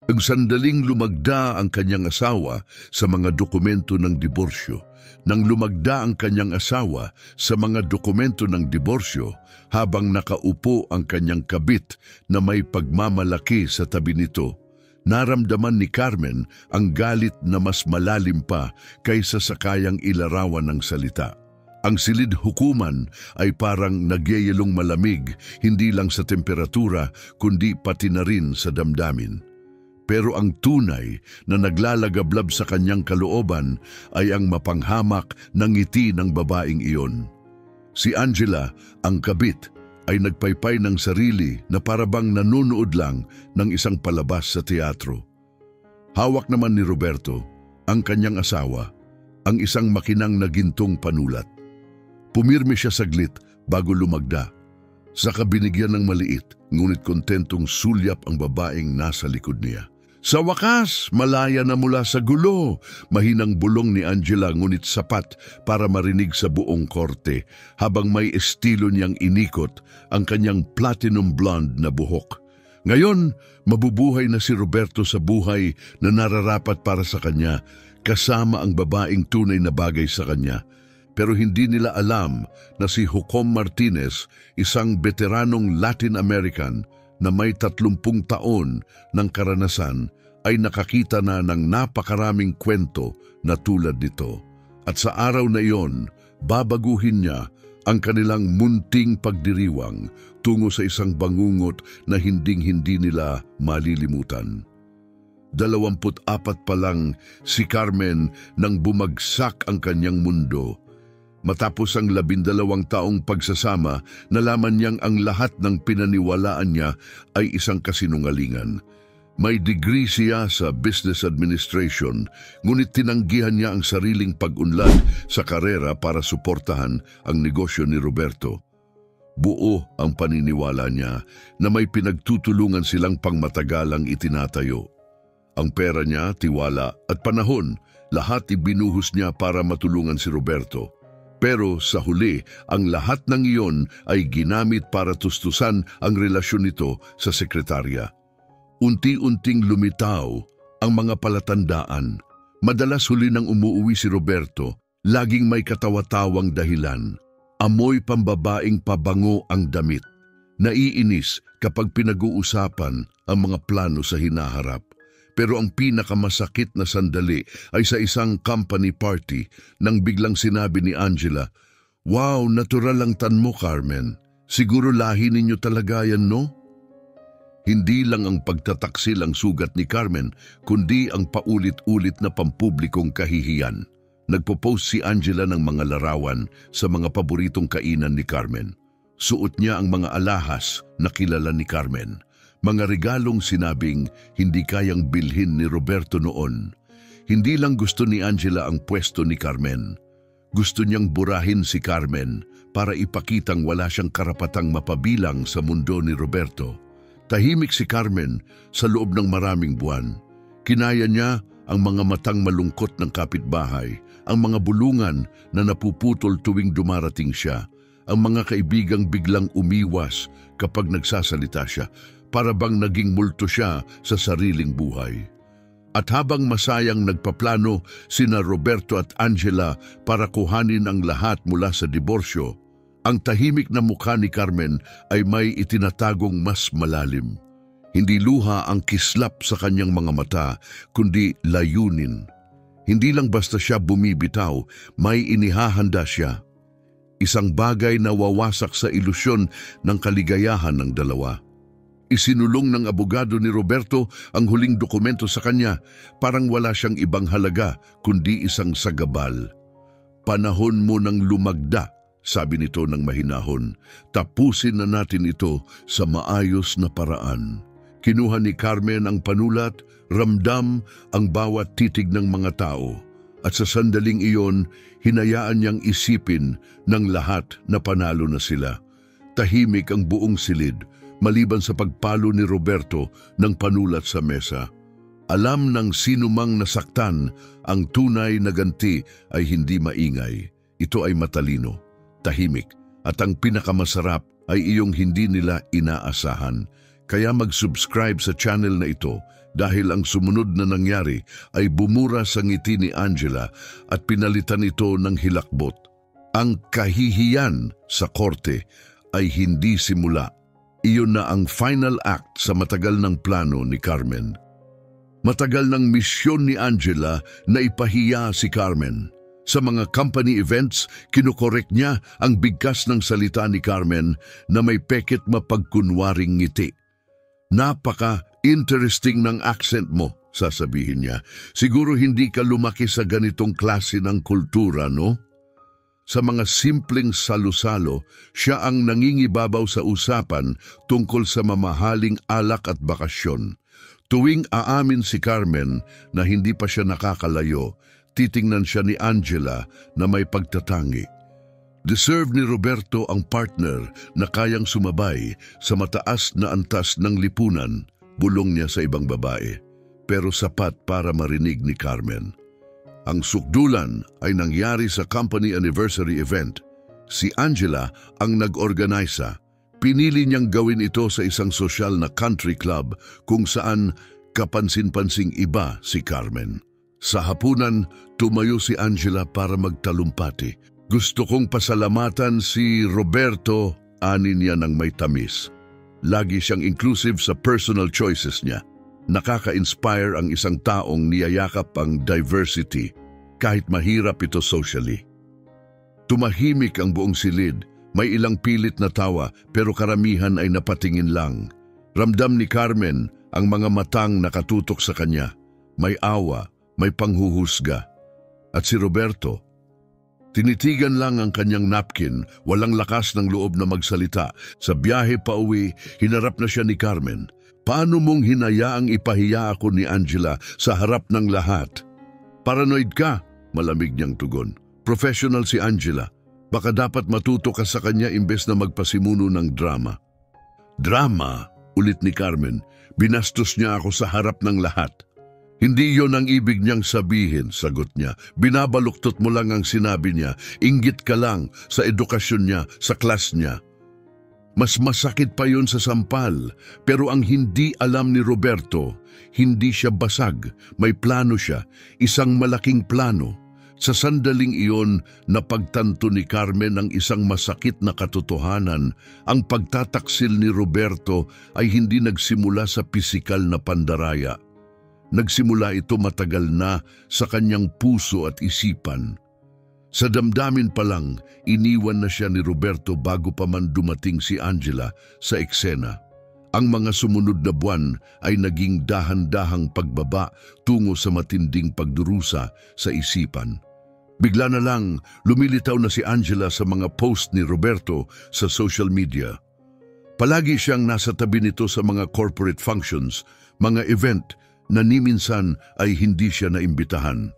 Ang sandaling lumagda ang kanyang asawa sa mga dokumento ng diborsyo. Nang lumagda ang kanyang asawa sa mga dokumento ng diborsyo habang nakaupo ang kanyang kabit na may pagmamalaki sa tabi nito, naramdaman ni Carmen ang galit na mas malalim pa kaysa sa kayang ilarawan ng salita. Ang silid hukuman ay parang nagyayelong malamig, hindi lang sa temperatura kundi pati na rin sa damdamin. Pero ang tunay na naglalagablab sa kanyang kalooban ay ang mapanghamak na ngiti ng babaeng iyon. Si Angela, ang kabit, ay nagpaypay ng sarili na parabang nanunood lang ng isang palabas sa teatro. Hawak naman ni Roberto, ang kanyang asawa, ang isang makinang na gintong panulat. Pumirme siya saglit bago lumagda. Saka binigyan ng maliit, ngunit kontentong sulyap ang babaeng nasa likod niya. Sa wakas, malaya na mula sa gulo, mahinang bulong ni Angela ngunit sapat para marinig sa buong korte habang may estilo niyang inikot ang kanyang platinum blonde na buhok. Ngayon, mabubuhay na si Roberto sa buhay na nararapat para sa kanya kasama ang babaeng tunay na bagay sa kanya. Pero hindi nila alam na si Hukom Martinez, isang veteranong Latin American na may 30 taon ng karanasan, ay nakakita na ng napakaraming kwento na tulad nito. At sa araw na iyon, babaguhin niya ang kanilang munting pagdiriwang tungo sa isang bangungot na hinding-hindi nila malilimutan. 24 pa lang si Carmen nang bumagsak ang kanyang mundo. Matapos ang 12 taong pagsasama, nalaman niyang ang lahat ng pinaniwalaan niya ay isang kasinungalingan. May degree siya sa business administration, ngunit tinanggihan niya ang sariling pag-unlad sa karera para suportahan ang negosyo ni Roberto. Buo ang paniniwala niya na may pinagtutulungan silang pangmatagalang itinatayo. Ang pera niya, tiwala at panahon, lahat ibinuhos niya para matulungan si Roberto. Pero sa huli, ang lahat ng iyon ay ginamit para tustusan ang relasyon nito sa sekretarya. Unti-unting lumitaw ang mga palatandaan. Madalas huli nang umuuwi si Roberto, laging may katawa-tawang dahilan. Amoy pambabaing pabango ang damit. Naiinis kapag pinag-uusapan ang mga plano sa hinaharap. Pero ang pinakamasakit na sandali ay sa isang company party nang biglang sinabi ni Angela, "Wow, natural ang tan mo, Carmen. Siguro lahi ninyo talaga yan, no?" Hindi lang ang pagtataksil ang sugat ni Carmen, kundi ang paulit-ulit na pampublikong kahihiyan. Nagpo-post si Angela ng mga larawan sa mga paboritong kainan ni Carmen. Suot niya ang mga alahas na kilala ni Carmen. Mga regalong sinabing hindi kayang bilhin ni Roberto noon. Hindi lang gusto ni Angela ang pwesto ni Carmen. Gusto niyang burahin si Carmen para ipakitang wala siyang karapatang mapabilang sa mundo ni Roberto. Tahimik si Carmen sa loob ng maraming buwan. Kinaya niya ang mga matang malungkot ng kapitbahay, ang mga bulungan na napuputol tuwing dumarating siya, ang mga kaibigang biglang umiwas kapag nagsasalita siya, para bang naging multo siya sa sariling buhay. At habang masayang nagpaplano sina Roberto at Angela para kuhanin ang lahat mula sa diborsyo, ang tahimik na mukha ni Carmen ay may itinatagong mas malalim. Hindi luha ang kislap sa kanyang mga mata, kundi layunin. Hindi lang basta siya bumibitaw, may inihahanda siya. Isang bagay na wawasak sa ilusyon ng kaligayahan ng dalawa. Isinulong ng abogado ni Roberto ang huling dokumento sa kanya, parang wala siyang ibang halaga kundi isang sagabal. "Panahon mo nang lumagda," sabi nito ng mahinahon. "Tapusin na natin ito sa maayos na paraan." Kinuha ni Carmen ang panulat, ramdam ang bawat titig ng mga tao, at sa sandaling iyon, hinayaan niyang isipin ng lahat na panalo na sila. Tahimik ang buong silid, maliban sa pagpalo ni Roberto ng panulat sa mesa. Alam ng sinumang nasaktan, ang tunay na ganti ay hindi maingay. Ito ay matalino, tahimik, at ang pinakamasarap ay iyong hindi nila inaasahan. Kaya mag-subscribe sa channel na ito dahil ang sumunod na nangyari ay bumura sa ngiti ni Angela at pinalitan ito ng hilakbot. Ang kahihiyan sa korte ay hindi simula. Iyon na ang final act sa matagal ng plano ni Carmen. Matagal ng misyon ni Angela na ipahiya si Carmen. Sa mga company events, kinukorek niya ang bigkas ng salita ni Carmen na may pekit mapagkunwaring ngiti. Napaka-interesting ng accent mo, sasabihin niya. Siguro hindi ka lumaki sa ganitong klase ng kultura, no? Sa mga simpleng salo-salo, siya ang nangingibabaw sa usapan tungkol sa mamahaling alak at bakasyon. Tuwing aamin si Carmen na hindi pa siya nakakalayo, titingnan siya ni Angela na may pagtatangi. Deserve ni Roberto ang partner na kayang sumabay sa mataas na antas ng lipunan, bulong niya sa ibang babae, pero sapat para marinig ni Carmen. Ang sukdulan ay nangyari sa company anniversary event. Si Angela ang nag-organisa. Pinili niyang gawin ito sa isang sosyal na country club kung saan kapansin-pansing iba si Carmen. Sa hapunan, tumayo si Angela para magtalumpati. Gusto kong pasalamatan si Roberto, ani niya ng may tamis. Lagi siyang inclusive sa personal choices niya. Nakaka-inspire ang isang taong niyayakap ang diversity kahit mahirap ito socially. Tumahimik ang buong silid. May ilang pilit na tawa pero karamihan ay napatingin lang. Ramdam ni Carmen ang mga matang nakatutok sa kanya. May awa, may panghuhusga. At si Roberto, tinitigan lang ang kanyang napkin, walang lakas ng loob na magsalita. Sa biyahe pa uwi, hinarap na siya ni Carmen. Paano mong hinayaang ipahiya ako ni Angela sa harap ng lahat? Paranoid ka, malamig niyang tugon. Professional si Angela. Baka dapat matuto ka sa kanya imbes na magpasimuno ng drama. Drama, ulit ni Carmen. Binastos niya ako sa harap ng lahat. Hindi yon ang ibig niyang sabihin, sagot niya. Binabaluktot mo lang ang sinabi niya. Inggit ka lang sa edukasyon niya, sa klas niya. Mas masakit pa yon sa sampal. Pero ang hindi alam ni Roberto, hindi siya basag. May plano siya, isang malaking plano. Sa sandaling iyon, napagtanto ni Carmen ang isang masakit na katotohanan. Ang pagtataksil ni Roberto ay hindi nagsimula sa pisikal na pandaraya. Nagsimula ito matagal na sa kanyang puso at isipan. Sa damdamin pa lang, iniwan na siya ni Roberto bago pa man dumating si Angela sa eksena. Ang mga sumunod na buwan ay naging dahan-dahang pagbaba tungo sa matinding pagdurusa sa isipan. Bigla na lang, lumilitaw na si Angela sa mga post ni Roberto sa social media. Palagi siyang nasa tabi nito sa mga corporate functions, mga event na ni minsan ay hindi siya naimbitahan.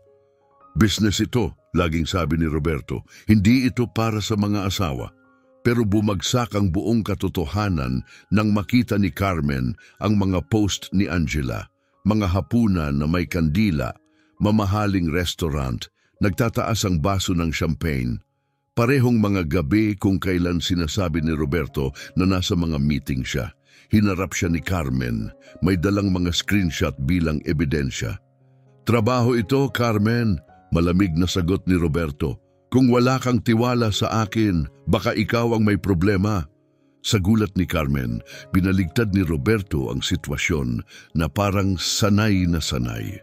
Business ito, laging sabi ni Roberto, hindi ito para sa mga asawa. Pero bumagsak ang buong katotohanan nang makita ni Carmen ang mga post ni Angela, mga hapunan na may kandila, mamahaling restaurant, nagtataas ang baso ng champagne. Parehong mga gabi kung kailan sinasabi ni Roberto na nasa mga meeting siya. Hinarap siya ni Carmen, may dalang mga screenshot bilang ebidensya. Trabaho ito, Carmen, malamig na sagot ni Roberto. Kung wala kang tiwala sa akin, baka ikaw ang may problema. Sa gulat ni Carmen, binaligtad ni Roberto ang sitwasyon na parang sanay na sanay.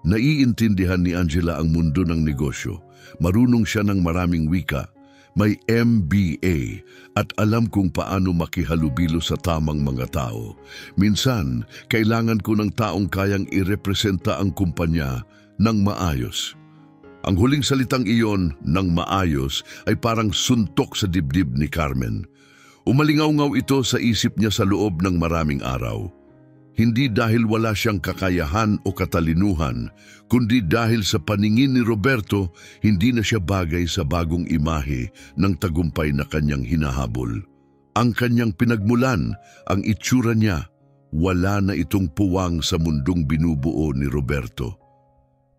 Naiintindihan ni Angela ang mundo ng negosyo. Marunong siya ng maraming wika. May MBA at alam kung paano makihalubilo sa tamang mga tao. Minsan, kailangan ko ng taong kayang irepresenta ang kumpanya ng maayos. Ang huling salitang iyon, ng maayos, ay parang suntok sa dibdib ni Carmen. Umalingaw-ngaw ito sa isip niya sa loob ng maraming araw. Hindi dahil wala siyang kakayahan o katalinuhan, kundi dahil sa paningin ni Roberto, hindi na siya bagay sa bagong imahe ng tagumpay na kanyang hinahabol. Ang kanyang pinagmulan, ang itsura niya, wala na itong puwang sa mundong binubuo ni Roberto.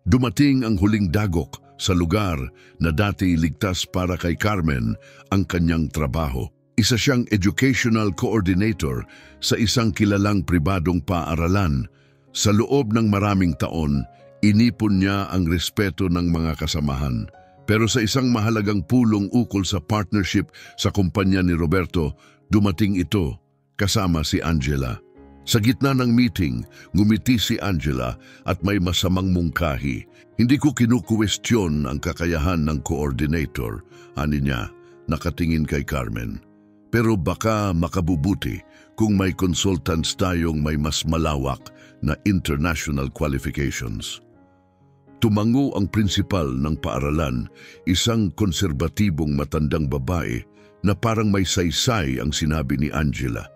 Dumating ang huling dagok sa lugar na dati ligtas para kay Carmen ang kanyang trabaho. Isa siyang educational coordinator sa isang kilalang pribadong paaralan. Sa loob ng maraming taon, inipon niya ang respeto ng mga kasamahan. Pero sa isang mahalagang pulong ukol sa partnership sa kumpanya ni Roberto, dumating ito kasama si Angela. Sa gitna ng meeting, ngumiti si Angela at may masamang mungkahi. Hindi ko kinukwestiyon ang kakayahan ng coordinator, ani niya, nakatingin kay Carmen. Pero baka makabubuti kung may consultants tayong may mas malawak na international qualifications. Tumango ang prinsipal ng paaralan, isang konserbatibong matandang babae na parang may saysay ang sinabi ni Angela.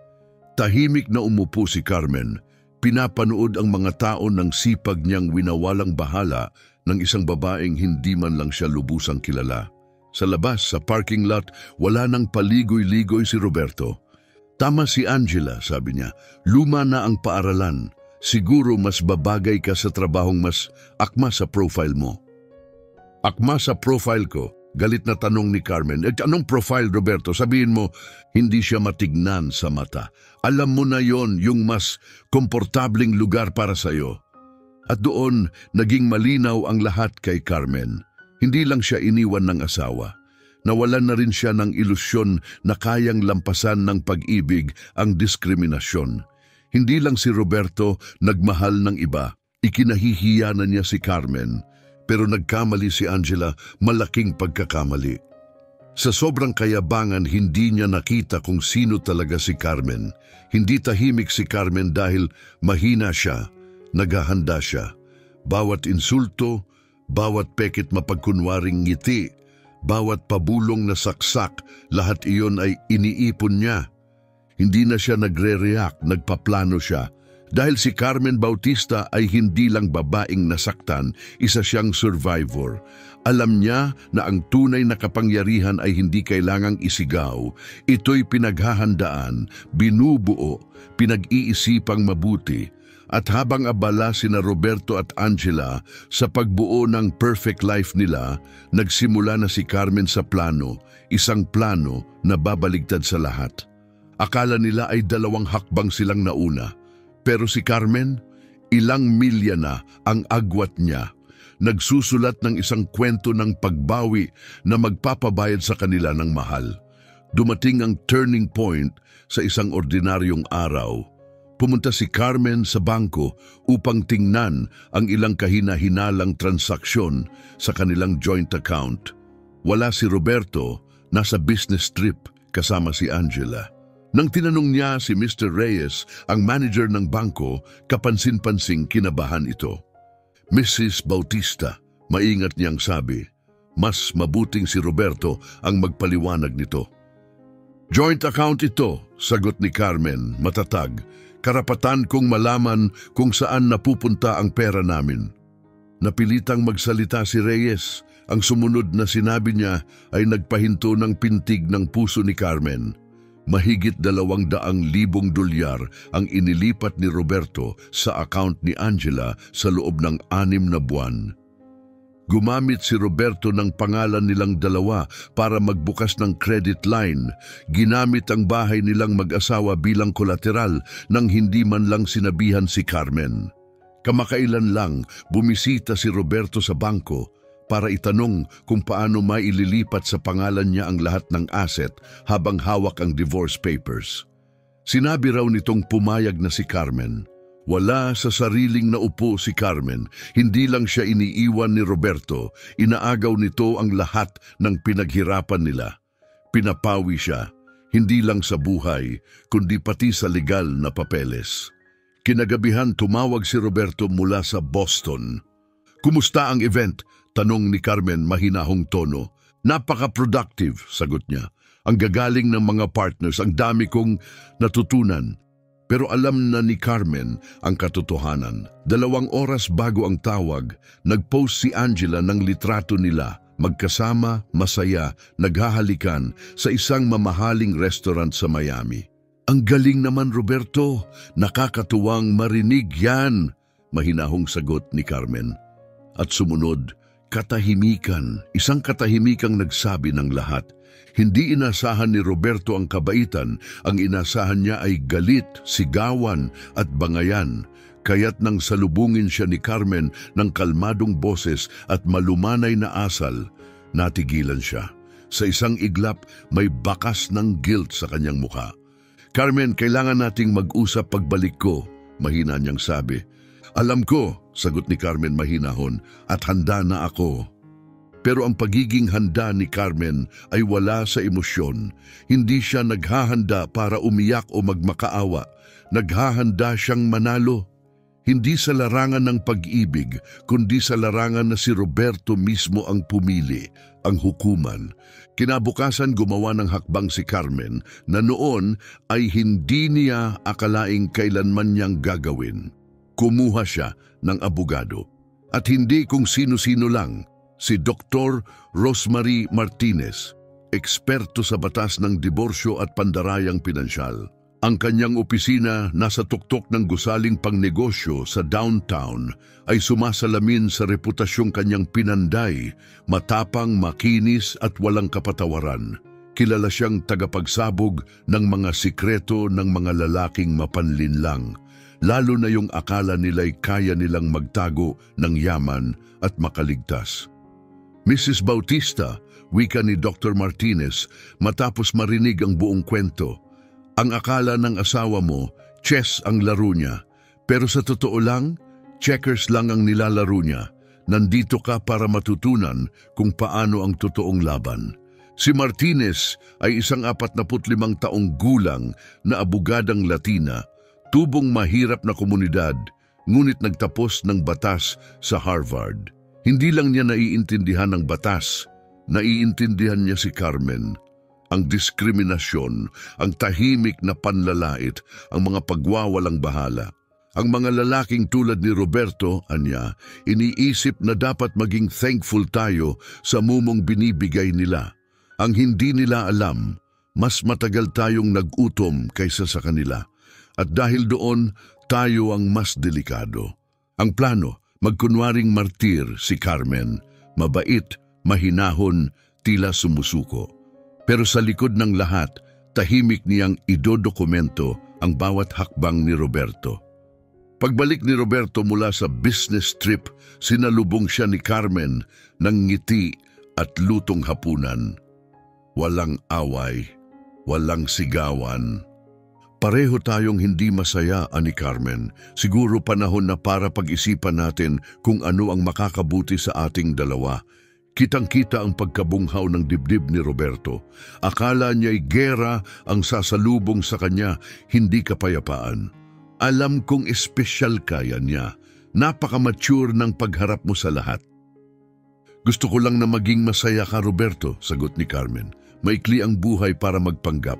Tahimik na umupo si Carmen, pinapanood ang mga tao ng sipag niyang winawalang bahala ng isang babaeng hindi man lang siya lubusang kilala. Sa labas, sa parking lot, wala nang paligoy-ligoy si Roberto. Tama si Angela, sabi niya, luma na ang paaralan. Siguro mas babagay ka sa trabahong mas akma sa profile mo. Akma sa profile ko? Galit na tanong ni Carmen. Anong profile, Roberto? Sabihin mo, hindi siya matignan sa mata. Alam mo na yon, yung mas komportabling lugar para sa'yo. At doon, naging malinaw ang lahat kay Carmen. Hindi lang siya iniwan ng asawa. Nawalan na rin siya ng ilusyon na kayang lampasan ng pag-ibig ang diskriminasyon. Hindi lang si Roberto nagmahal ng iba. Ikinahihiya na niya si Carmen. Pero nagkamali si Angela, malaking pagkakamali. Sa sobrang kayabangan, hindi niya nakita kung sino talaga si Carmen. Hindi tahimik si Carmen dahil mahina siya, naghahanda siya. Bawat insulto, bawat pekit mapagkunwaring ngiti, bawat pabulong na saksak, lahat iyon ay iniipon niya. Hindi na siya nagre-react, nagpaplano siya. Dahil si Carmen Bautista ay hindi lang babaeng nasaktan, isa siyang survivor. Alam niya na ang tunay na kapangyarihan ay hindi kailangang isigaw. Ito'y pinaghahandaan, binubuo, pinag-iisipang mabuti. At habang abala sina Roberto at Angela sa pagbuo ng perfect life nila, nagsimula na si Carmen sa plano, isang plano na babaligtad sa lahat. Akala nila ay 2 hakbang silang nauna. Pero si Carmen, ilang milya na ang agwat niya. Nagsusulat ng isang kwento ng pagbawi na magpapabayad sa kanila ng mahal. Dumating ang turning point sa isang ordinaryong araw. Pumunta si Carmen sa bangko upang tingnan ang ilang kahina-hinalang transaksyon sa kanilang joint account. Wala si Roberto, nasa business trip kasama si Angela. Nang tinanong niya si Mr. Reyes, ang manager ng bangko, kapansin-pansing kinabahan ito. Mrs. Bautista, maingat niyang sabi, mas mabuting si Roberto ang magpaliwanag nito. Joint account ito, sagot ni Carmen, matatag. Karapatan kong malaman kung saan napupunta ang pera namin. Napilitang magsalita si Reyes. Ang sumunod na sinabi niya ay nagpahinto ng pintig ng puso ni Carmen. Mahigit 200,000 dolyar ang inilipat ni Roberto sa account ni Angela sa loob ng 6 na buwan. Gumamit si Roberto ng pangalan nilang dalawa para magbukas ng credit line. Ginamit ang bahay nilang mag-asawa bilang kolateral nang hindi man lang sinabihan si Carmen. Kamakailan lang bumisita si Roberto sa bangko para itanong kung paano maililipat sa pangalan niya ang lahat ng asset habang hawak ang divorce papers. Sinabi raw nitong pumayag na si Carmen. Wala sa sariling naupo si Carmen, hindi lang siya iniiwan ni Roberto, inaagaw nito ang lahat ng pinaghirapan nila. Pinapawi siya, hindi lang sa buhay, kundi pati sa legal na papeles. Kinagabihan tumawag si Roberto mula sa Boston. Kumusta ang event? Tanong ni Carmen mahinahong tono. Napaka-productive, sagot niya. Ang gagaling ng mga partners, ang dami kong natutunan. Pero alam na ni Carmen ang katotohanan. 2 oras bago ang tawag, nag-post si Angela ng litrato nila, magkasama, masaya, naghahalikan sa isang mamahaling restaurant sa Miami. Ang galing naman, Roberto, nakakatuwang marinig yan, mahinahong sagot ni Carmen. At sumunod, katahimikan, isang katahimikang nagsabi ng lahat. Hindi inasahan ni Roberto ang kabaitan, ang inasahan niya ay galit, sigawan at bangayan. Kaya't nang salubungin siya ni Carmen ng kalmadong boses at malumanay na asal, natigilan siya. Sa isang iglap, may bakas ng guilt sa kanyang mukha. "Carmen, kailangan nating mag-usap pagbalik ko," mahina niyang sabi. "Alam ko," sagot ni Carmen mahinahon, "at handa na ako." Pero ang pagiging handa ni Carmen ay wala sa emosyon. Hindi siya naghahanda para umiyak o magmakaawa. Naghahanda siyang manalo. Hindi sa larangan ng pag-ibig, kundi sa larangan na si Roberto mismo ang pumili, ang hukuman. Kinabukasan gumawa ng hakbang si Carmen na noon ay hindi niya akalaing kailanman niyang gagawin. Kumuha siya ng abogado. At hindi kung sino-sino lang, si Dr. Rosemary Martinez, eksperto sa batas ng diborsyo at pandarayang pinansyal. Ang kanyang opisina nasa tuktok ng gusaling pangnegosyo sa downtown ay sumasalamin sa reputasyong kanyang pinanday, matapang, makinis at walang kapatawaran. Kilala siyang tagapagsabog ng mga sikreto ng mga lalaking mapanlinlang, lalo na yung akala nila'y kaya nilang magtago ng yaman at makaligtas. "Mrs. Bautista," wika ni Dr. Martinez matapos marinig ang buong kwento, "ang akala ng asawa mo, chess ang laro niya. Pero sa totoo lang, checkers lang ang nilalaro niya. Nandito ka para matutunan kung paano ang totoong laban." Si Martinez ay isang 45 taong gulang na abogadang Latina, tubong mahirap na komunidad, ngunit nagtapos ng batas sa Harvard. Hindi lang niya naiintindihan ang batas, naiintindihan niya si Carmen. Ang diskriminasyon, ang tahimik na panlalait, ang mga pagwawalang bahala. Ang mga lalaking tulad ni Roberto, anya, iniisip na dapat maging thankful tayo sa mumong binibigay nila. Ang hindi nila alam, mas matagal tayong nag-utom kaysa sa kanila. At dahil doon, tayo ang mas delikado. Ang plano, magkunwaring martir si Carmen, mabait, mahinahon, tila sumusuko. Pero sa likod ng lahat, tahimik niyang idodokumento ang bawat hakbang ni Roberto. Pagbalik ni Roberto mula sa business trip, sinalubong siya ni Carmen ng ngiti at lutong hapunan. Walang away, walang sigawan. "Pareho tayong hindi masaya," ani Carmen. "Siguro panahon na para pag-isipan natin kung ano ang makakabuti sa ating dalawa." Kitang-kita ang pagkabunghaw ng dibdib ni Roberto. Akala niya'y gera ang sasalubong sa kanya, hindi kapayapaan. "Alam kong espesyal kaya niya. Napaka-mature ng pagharap mo sa lahat." "Gusto ko lang na maging masaya ka, Roberto," sagot ni Carmen. Maikli ang buhay para magpanggap.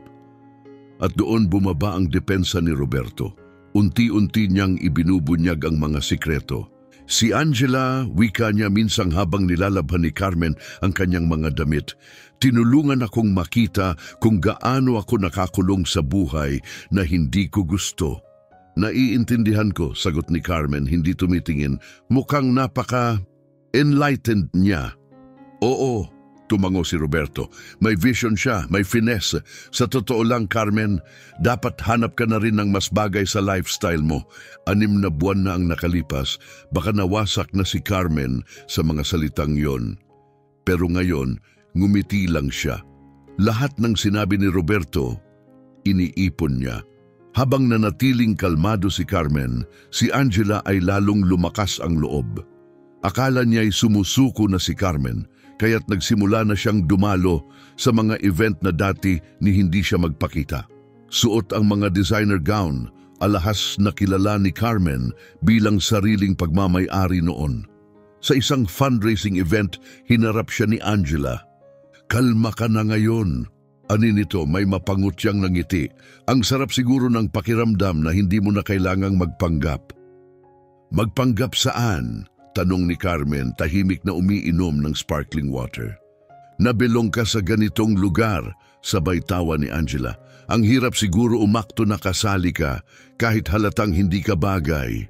At doon bumaba ang depensa ni Roberto. Unti-unti niyang ibinubunyag ang mga sikreto. Si Angela, wika niya minsang habang nilalabhan ni Carmen ang kanyang mga damit, "Tinulungan akong makita kung gaano ako nakakulong sa buhay na hindi ko gusto." "Naiintindihan ko," sagot ni Carmen, hindi tumitingin. Mukhang napaka-enlightened niya. "Oo," tumango si Roberto. "May vision siya, may finesse. Sa totoo lang, Carmen, dapat hanap ka na rin ng mas bagay sa lifestyle mo." 6 na buwan na ang nakalipas, baka nawasak na si Carmen sa mga salitang yon. Pero ngayon, ngumiti lang siya. Lahat ng sinabi ni Roberto, iniipon niya. Habang nanatiling kalmado si Carmen, si Angela ay lalong lumakas ang loob. Akala niya'y sumusuko na si Carmen, kaya't nagsimula na siyang dumalo sa mga event na dati ni hindi siya magpakita. Suot ang mga designer gown, alahas na kilala ni Carmen bilang sariling pagmamay-ari noon. Sa isang fundraising event, hinarap siya ni Angela. "Kalma ka na ngayon." Ani nito, may mapangot siyang nangiti. "Ang sarap siguro ng pakiramdam na hindi mo na kailangang magpanggap." "Magpanggap saan?" tanong ni Carmen, tahimik na umiinom ng sparkling water. "Nabilong ka sa ganitong lugar," sabay tawa ni Angela. "Ang hirap siguro umakto na kasali ka kahit halatang hindi ka bagay."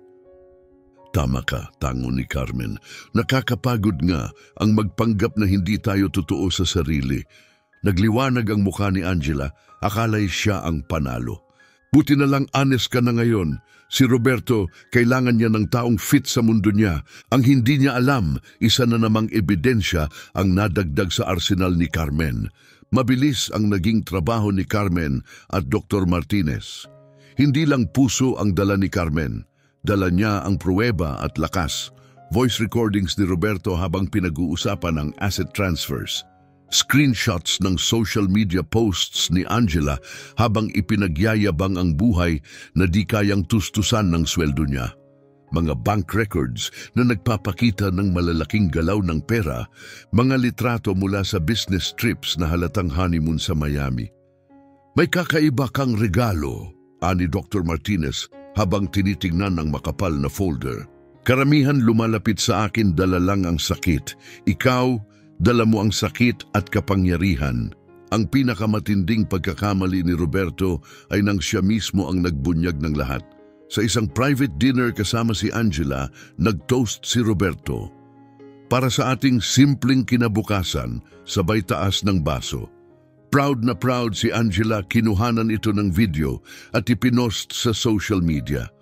"Tama ka," tango ni Carmen. "Nakakapagod nga ang magpanggap na hindi tayo totoo sa sarili." Nagliwanag ang mukha ni Angela, akala'y siya ang panalo. Buti na lang honest ka na ngayon. Si Roberto, kailangan niya ng taong fit sa mundo niya. Ang hindi niya alam, isa na namang ebidensya ang nadagdag sa arsenal ni Carmen. Mabilis ang naging trabaho ni Carmen at Dr. Martinez. Hindi lang puso ang dala ni Carmen. Dala niya ang pruweba at lakas. Voice recordings ni Roberto habang pinag-uusapan ang asset transfers. Screenshots ng social media posts ni Angela habang ipinagyayabang ang buhay na di kayang tustusan ng sweldo niya. Mga bank records na nagpapakita ng malalaking galaw ng pera, mga litrato mula sa business trips na halatang honeymoon sa Miami. May kakaiba kang regalo, ani Dr. Martinez habang tinitingnan ang makapal na folder. Karamihan lumalapit sa akin dala lang ang sakit. Ikaw, dala mo ang sakit at kapangyarihan. Ang pinakamatinding pagkakamali ni Roberto ay nang siya mismo ang nagbunyag ng lahat. Sa isang private dinner kasama si Angela, nag-toast si Roberto. Para sa ating simpleng kinabukasan, sabay taas ng baso. Proud na proud si Angela, kinuhanan ito ng video at ipinost sa social media.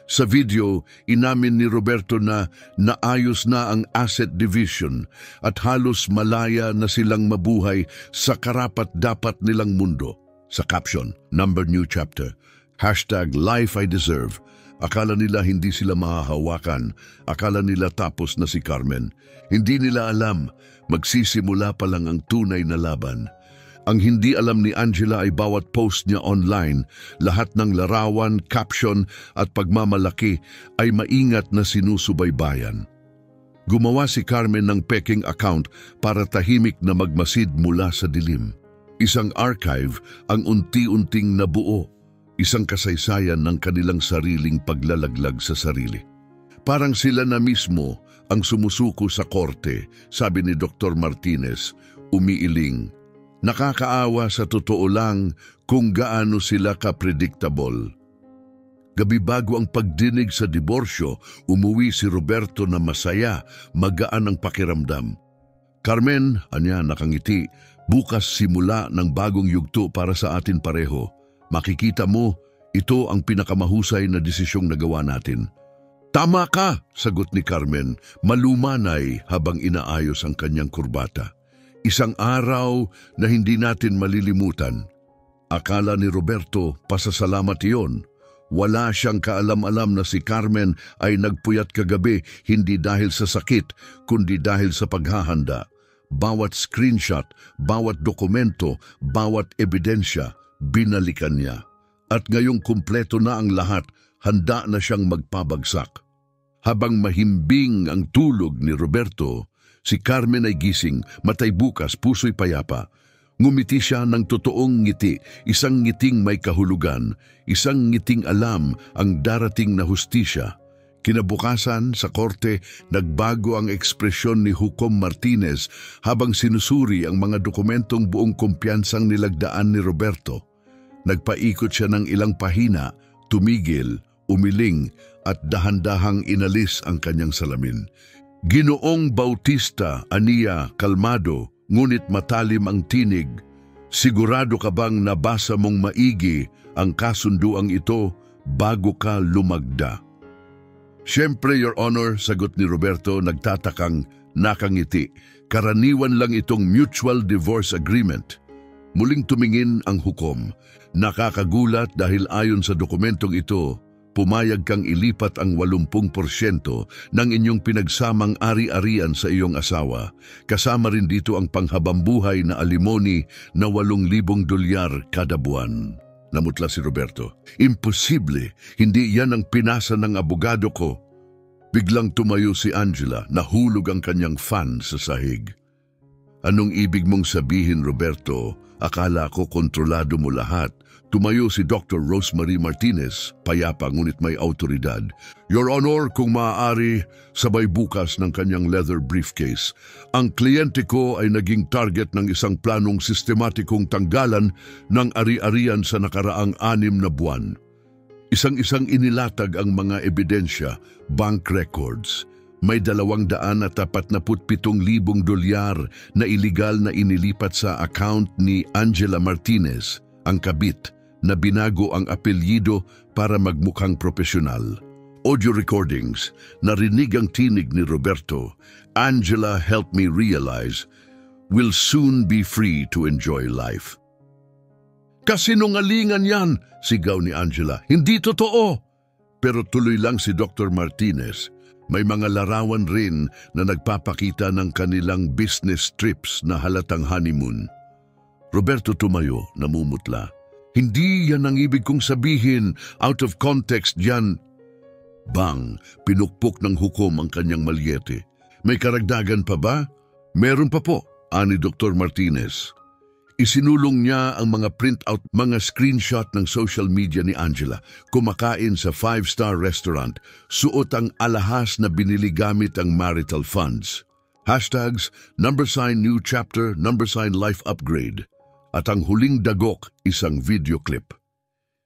Sa video, inamin ni Roberto na naayos na ang asset division at halos malaya na silang mabuhay sa karapat-dapat nilang mundo. Sa caption, number new chapter, #LifeIDeserve. Akala nila hindi sila mahahawakan. Akala nila tapos na si Carmen. Hindi nila alam, magsisimula pa lang ang tunay na laban. Ang hindi alam ni Angela ay bawat post niya online, lahat ng larawan, caption at pagmamalaki ay maingat na sinusubaybayan. Gumawa si Carmen ng peking account para tahimik na magmasid mula sa dilim. Isang archive ang unti-unting nabuo, isang kasaysayan ng kanilang sariling paglalaglag sa sarili. Parang sila na mismo ang sumusuko sa korte, sabi ni Dr. Martinez, umiiling. Nakakaawa sa totoo lang kung gaano sila ka-predictable. Gabi bago ang pagdinig sa diborsyo, umuwi si Roberto na masaya, magaan ang pakiramdam. Carmen, anya nakangiti, bukas simula ng bagong yugto para sa atin pareho. Makikita mo, ito ang pinakamahusay na desisyong nagawa natin. Tama ka, sagot ni Carmen, malumanay habang inaayos ang kanyang kurbata. Isang araw na hindi natin malilimutan. Akala ni Roberto, pasasalamat iyon. Wala siyang kaalam-alam na si Carmen ay nagpuyat kagabi hindi dahil sa sakit, kundi dahil sa paghahanda. Bawat screenshot, bawat dokumento, bawat ebidensya, binalikan niya. At ngayong kumpleto na ang lahat, handa na siyang magpabagsak. Habang mahimbing ang tulog ni Roberto, si Carmen ay gising, matay bukas, puso'y payapa. Ngumiti siya ng totoong ngiti, isang ngiting may kahulugan, isang ngiting alam ang darating na hustisya. Kinabukasan sa korte, nagbago ang ekspresyon ni Hukom Martinez habang sinusuri ang mga dokumentong buong kumpiyansang nilagdaan ni Roberto. Nagpaikot siya ng ilang pahina, tumigil, umiling at dahan-dahang inalis ang kanyang salamin. Ginoong Bautista, aniya, kalmado, ngunit matalim ang tinig. Sigurado ka bang nabasa mong maigi ang kasunduang ito bago ka lumagda? Siyempre, Your Honor, sagot ni Roberto nagtatakang nakangiti. Karaniwan lang itong mutual divorce agreement. Muling tumingin ang hukom. Nakakagulat dahil ayon sa dokumentong ito, pumayag kang ilipat ang 80% ng inyong pinagsamang ari-arian sa iyong asawa. Kasama rin dito ang panghabambuhay na alimony na $8,000 kada buwan. Namutla si Roberto. Imposible, hindi yan ang pinasa ng abogado ko. Biglang tumayo si Angela, nahulog ang kanyang fan sa sahig. Anong ibig mong sabihin, Roberto? Akala ko kontrolado mo lahat. Tumayo si Dr. Rosemary Martinez, payapa ngunit may autoridad. Your Honor, kung maaari, sabay bukas ng kanyang leather briefcase. Ang kliyente ko ay naging target ng isang planong sistematikong tanggalan ng ari-arian sa nakaraang 6 na buwan. Isang-isang inilatag ang mga ebidensya, bank records. May $247,000 na iligal na inilipat sa account ni Angela Martinez, ang kabit na binago ang apelyido para magmukhang profesional. Audio recordings, narinig ang tinig ni Roberto. Angela helped me realize we'll soon be free to enjoy life. Kasinungalingan yan, sigaw ni Angela. Hindi totoo. Pero tuloy lang si Dr. Martinez. May mga larawan rin na nagpapakita ng kanilang business trips na halatang honeymoon. Roberto tumayo, namumutla. Hindi yan ang ibig kong sabihin. Out of context yan. Bang, pinukpok ng hukom ang kanyang malyete. May karagdagan pa ba? Meron pa po, ani Dr. Martinez. Isinulong niya ang mga printout, mga screenshot ng social media ni Angela. Kumakain sa 5-star restaurant, suot ang alahas na binili gamit ang marital funds. Hashtags, #new chapter, #life upgrade. At ang huling dagok, isang video clip.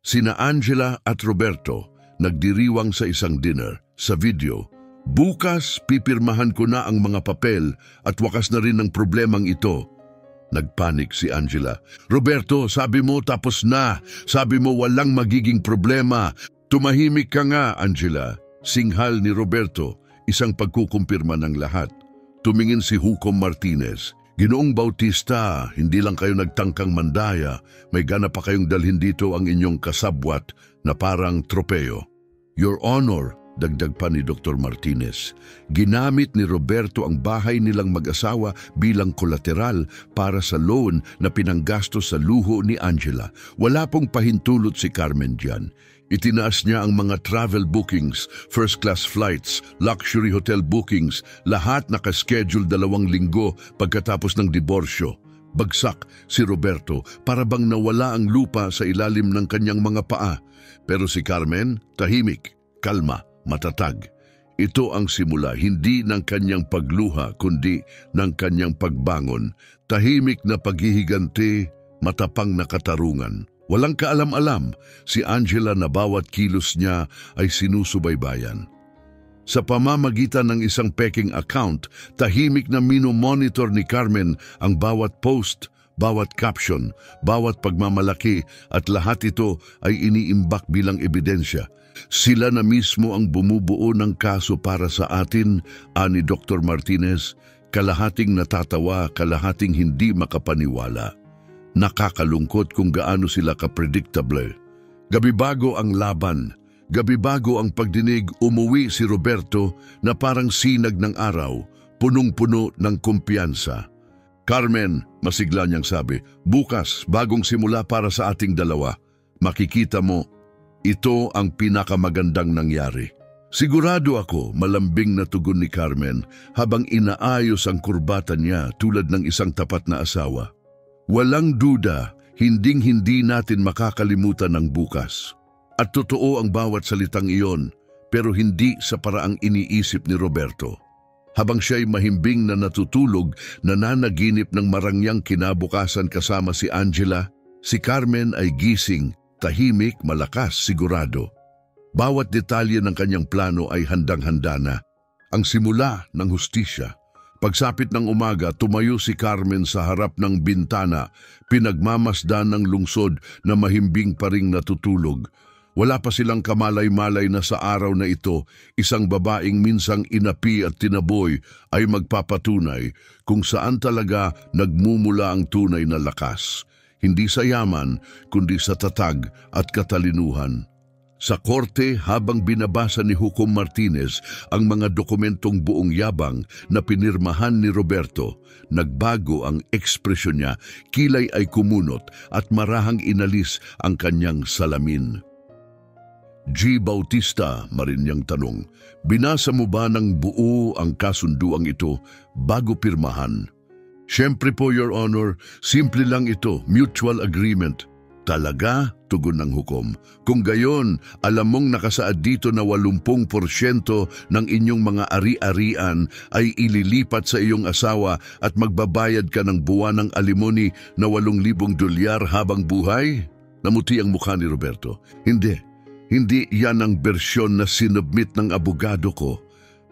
Sina Angela at Roberto nagdiriwang sa isang dinner. Sa video, bukas pipirmahan ko na ang mga papel at wakas na rin ang problemang ito. Nagpanik si Angela. Roberto, sabi mo tapos na. Sabi mo walang magiging problema. Tumahimik ka nga, Angela. Singhal ni Roberto, isang pagkukumpirma ng lahat. Tumingin si Hukom Martinez. Ginoong Bautista, hindi lang kayo nagtangkang mandaya, may gana pa kayong dalhin dito ang inyong kasabwat na parang tropeo. Your Honor, dagdag pa ni Dr. Martinez, ginamit ni Roberto ang bahay nilang mag-asawa bilang kolateral para sa loan na pinanggastos sa luho ni Angela. Wala pong pahintulot si Carmen diyan. Itinaas niya ang mga travel bookings, first-class flights, luxury hotel bookings, lahat nakaschedule 2 linggo pagkatapos ng diborsyo. Bagsak si Roberto para bang nawala ang lupa sa ilalim ng kanyang mga paa. Pero si Carmen, tahimik, kalma, matatag. Ito ang simula hindi ng kanyang pagluha kundi ng kanyang pagbangon. Tahimik na paghihiganti, matapang na katarungan. Walang kaalam-alam si Angela na bawat kilos niya ay sinusubaybayan. Sa pamamagitan ng isang peking account, tahimik na minomonitor ni Carmen ang bawat post, bawat caption, bawat pagmamalaki at lahat ito ay iniimbak bilang ebidensya. Sila na mismo ang bumubuo ng kaso para sa atin, ani Dr. Martinez, kalahating natatawa, kalahating hindi makapaniwala. Nakakalungkot kung gaano sila ka-predictable. Gabi bago ang laban, gabi bago ang pagdinig, umuwi si Roberto na parang sinag ng araw, punong-puno ng kumpiyansa. Carmen, masigla niyang sabi, bukas, bagong simula para sa ating dalawa. Makikita mo, ito ang pinakamagandang nangyari. Sigurado ako, malambing na tugon ni Carmen habang inaayos ang kurbata niya tulad ng isang tapat na asawa. Walang duda, hinding-hindi natin makakalimutan ng bukas. At totoo ang bawat salitang iyon, pero hindi sa paraang iniisip ni Roberto. Habang siya'y mahimbing na natutulog, nananaginip ng marangyang kinabukasan kasama si Angela, si Carmen ay gising, tahimik, malakas, sigurado. Bawat detalye ng kanyang plano ay handang-handa na. Ang simula ng hustisya. Pagsapit ng umaga, tumayo si Carmen sa harap ng bintana, pinagmamasdan ng lungsod na mahimbing pa ring natutulog. Wala pa silang kamalay-malay na sa araw na ito, isang babaeng minsang inapi at tinaboy ay magpapatunay kung saan talaga nagmumula ang tunay na lakas. Hindi sa yaman, kundi sa tatag at katalinuhan. Sa korte habang binabasa ni Hukom Martinez ang mga dokumentong buong yabang na pinirmahan ni Roberto, nagbago ang ekspresyon niya, kilay ay kumunot at marahang inalis ang kanyang salamin. G. Bautista, marinyang tanong, binasa mo ba ng buo ang kasunduang ito bago pirmahan? Siyempre po, Your Honor, simple lang ito, mutual agreement. Talaga? Tugon ng hukom. Kung gayon, alam mong nakasaad dito na 80% ng inyong mga ari-arian ay ililipat sa iyong asawa at magbabayad ka ng buwanang alimony na $8,000 habang buhay? Namuti ang mukha ni Roberto. Hindi yan ang bersyon na sinubmit ng abogado ko.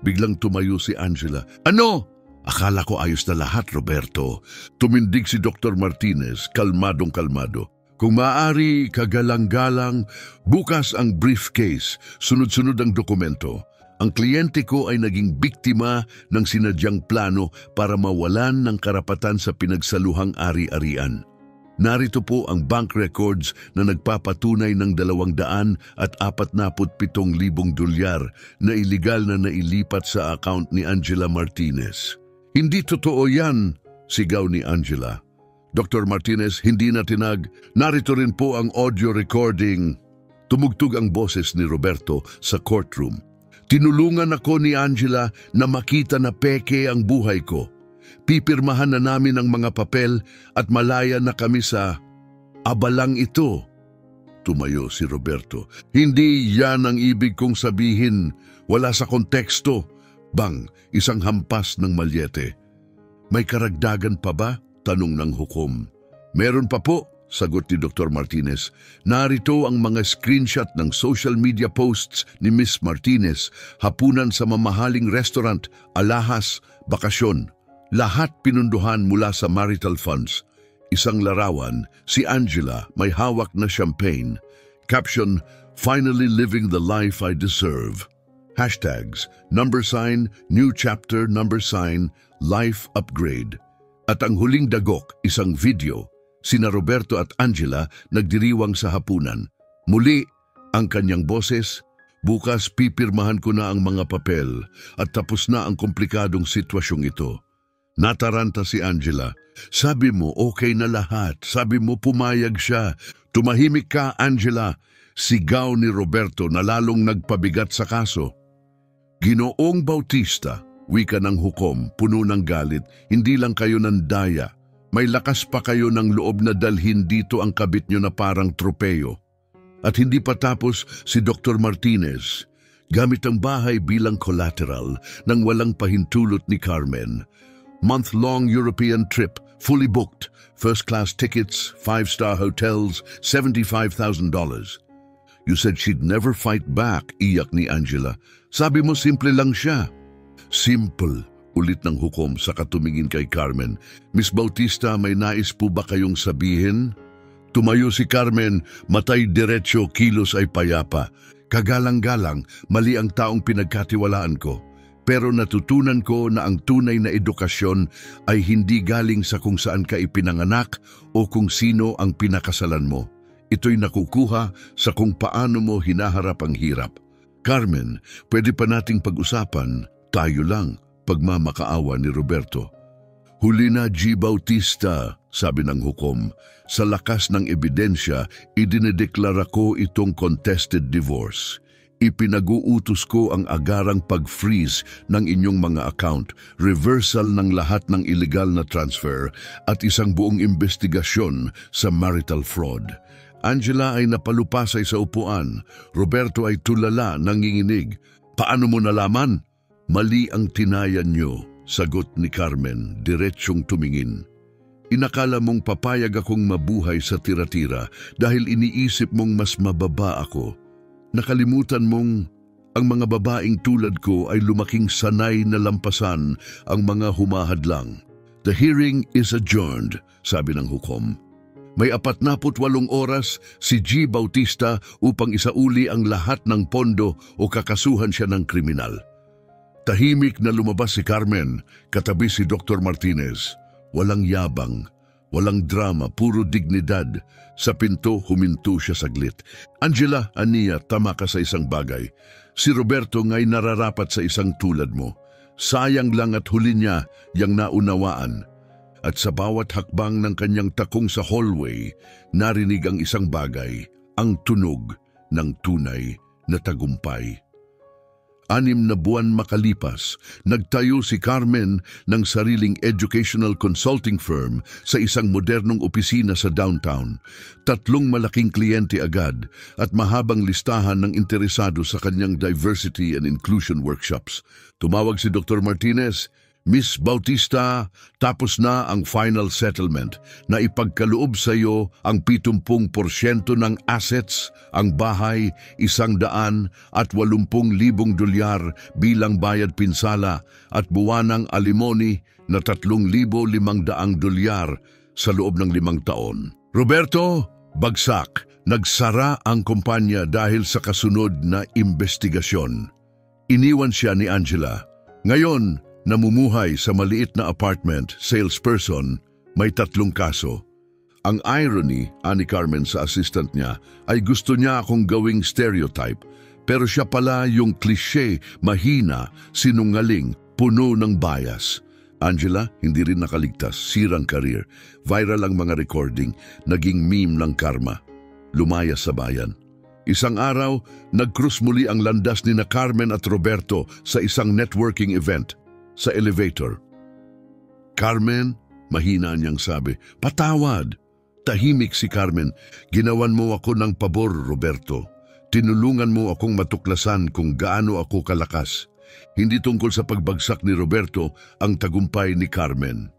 Biglang tumayo si Angela. Ano? Akala ko ayos na lahat, Roberto. Tumindig si Dr. Martinez, kalmadong-kalmado. Kung maaari, kagalang-galang, bukas ang briefcase, sunod-sunod ang dokumento. Ang kliyente ko ay naging biktima ng sinadyang plano para mawalan ng karapatan sa pinagsaluhang ari-arian. Narito po ang bank records na nagpapatunay ng 247,000 dolyar na iligal na nailipat sa account ni Angela Martinez. Hindi totoo yan, sigaw ni Angela. Dr. Martinez, hindi na tinag. Narito rin po ang audio recording. Tumugtog ang boses ni Roberto sa courtroom. Tinulungan ako ni Angela na makita na peke ang buhay ko. Pipirmahan na namin ang mga papel at malaya na kami sa abalang ito. Tumayo si Roberto. Hindi yan ang ibig kong sabihin. Wala sa konteksto. Bang, isang hampas ng malyete. May karagdagan pa ba? Tanong ng hukom. Meron pa po, sagot ni Dr. Martinez. Narito ang mga screenshot ng social media posts ni Miss Martinez, hapunan sa mamahaling restaurant, alahas, bakasyon. Lahat pinunduhan mula sa marital funds. Isang larawan, si Angela may hawak na champagne. Caption, "Finally living the life I deserve." Hashtags, #, new chapter, life upgrade. At ang huling dagok, isang video, sina Roberto at Angela nagdiriwang sa hapunan. Muli, ang kanyang boses, "Bukas pipirmahan ko na ang mga papel at tapos na ang komplikadong sitwasyong ito." Nataranta si Angela. "Sabi mo okay na lahat, sabi mo pumayag siya. Tumahimik ka, Angela." Sigaw ni Roberto na lalong nagpabigat sa kaso. Ginoong Bautista, wika ng hukom, puno ng galit, hindi lang kayo nandaya. May lakas pa kayo ng loob na dalhin dito ang kabit nyo na parang tropeyo. At hindi pa tapos si Dr. Martinez. Gamit ang bahay bilang collateral nang walang pahintulot ni Carmen. Month-long European trip, fully booked, first-class tickets, 5-star hotels, $75,000. You said she'd never fight back, iyak ni Angela. Sabi mo simple lang siya. Simple, ulit ng hukom sa katumingin kay Carmen. "Miss Bautista, may nais po ba kayong sabihin?" Tumayo si Carmen, matay diretsyo, kilos ay payapa. "Kagalang-galang, mali ang taong pinagkatiwalaan ko. Pero natutunan ko na ang tunay na edukasyon ay hindi galing sa kung saan ka ipinanganak o kung sino ang pinakasalan mo. Ito'y nakukuha sa kung paano mo hinaharap ang hirap. Carmen, pwede pa nating pag-usapan. Tayo lang, pagmamakaawa ni Roberto. "Huli na, G. Bautista," sabi ng hukom. "Sa lakas ng ebidensya, idinedeklara ko itong contested divorce. Ipinag-uutos ko ang agarang pag-freeze ng inyong mga account, reversal ng lahat ng illegal na transfer, at isang buong investigasyon sa marital fraud." Angela ay napalupasay sa upuan. Roberto ay tulala, nanginginig. "Paano mo nalaman?" "Mali ang tinayan nyo," sagot ni Carmen, diretsyong tumingin. "Inakala mong papayag akong mabuhay sa tira-tira dahil iniisip mong mas mababa ako. Nakalimutan mong ang mga babaeng tulad ko ay lumaking sanay na lampasan ang mga humahadlang." "The hearing is adjourned," sabi ng hukom. May 48 oras si G. Bautista upang isauli ang lahat ng pondo o kakasuhan siya ng kriminal. Tahimik na lumabas si Carmen, katabi si Dr. Martinez. Walang yabang, walang drama, puro dignidad. Sa pinto, huminto siya saglit. "Angela, aniya, tama ka sa isang bagay. Si Roberto nga'y nararapat sa isang tulad mo. Sayang lang at huli niya yang naunawaan." At sa bawat hakbang ng kanyang takong sa hallway, narinig ang isang bagay, ang tunog ng tunay na tagumpay. 6 na buwan makalipas, nagtayo si Carmen ng sariling educational consulting firm sa isang modernong opisina sa downtown. 3 malaking kliyente agad at mahabang listahan ng interesado sa kanyang diversity and inclusion workshops. Tumawag si Dr. Martinez. "Miss Bautista, tapos na ang final settlement na ipagkaloob sa iyo ang 70% ng assets, ang bahay, 180,000 dolyar bilang bayad pinsala at buwanang alimony na 3,500 dolyar sa loob ng 5 taon. Roberto, Bagsak, nagsara ang kumpanya dahil sa kasunod na investigasyon. Iniwan siya ni Angela. Ngayon, namumuhay sa maliit na apartment, salesperson, may 3 kaso. Ang irony, ani Carmen sa assistant niya, ay gusto niya akong gawing stereotype, pero siya pala yung cliché, mahina, sinungaling, puno ng bias. Angela, hindi rin nakaligtas, sirang career, viral ang mga recording, naging meme ng karma. Lumayas sa bayan. Isang araw, nag-cruise muli ang landas ni na Carmen at Roberto sa isang networking event, sa elevator. Carmen, mahina niyang sabi, "Patawad." Tahimik si Carmen, "Ginawan mo ako ng pabor, Roberto. Tinulungan mo akong matuklasan kung gaano ako kalakas." Hindi tungkol sa pagbagsak ni Roberto ang tagumpay ni Carmen.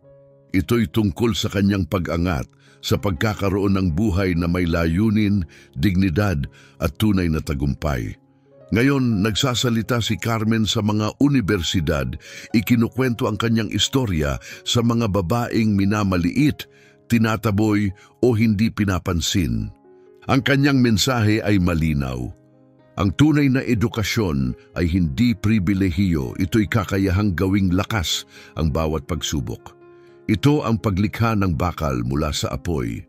Ito'y tungkol sa kanyang pag-angat, sa pagkakaroon ng buhay na may layunin, dignidad at tunay na tagumpay. Ngayon, nagsasalita si Carmen sa mga universidad, ikinukwento ang kanyang istorya sa mga babaeng minamaliit, tinataboy o hindi pinapansin. Ang kanyang mensahe ay malinaw. Ang tunay na edukasyon ay hindi pribilehiyo, ito'y kakayahang gawing lakas ang bawat pagsubok. Ito ang paglikha ng bakal mula sa apoy.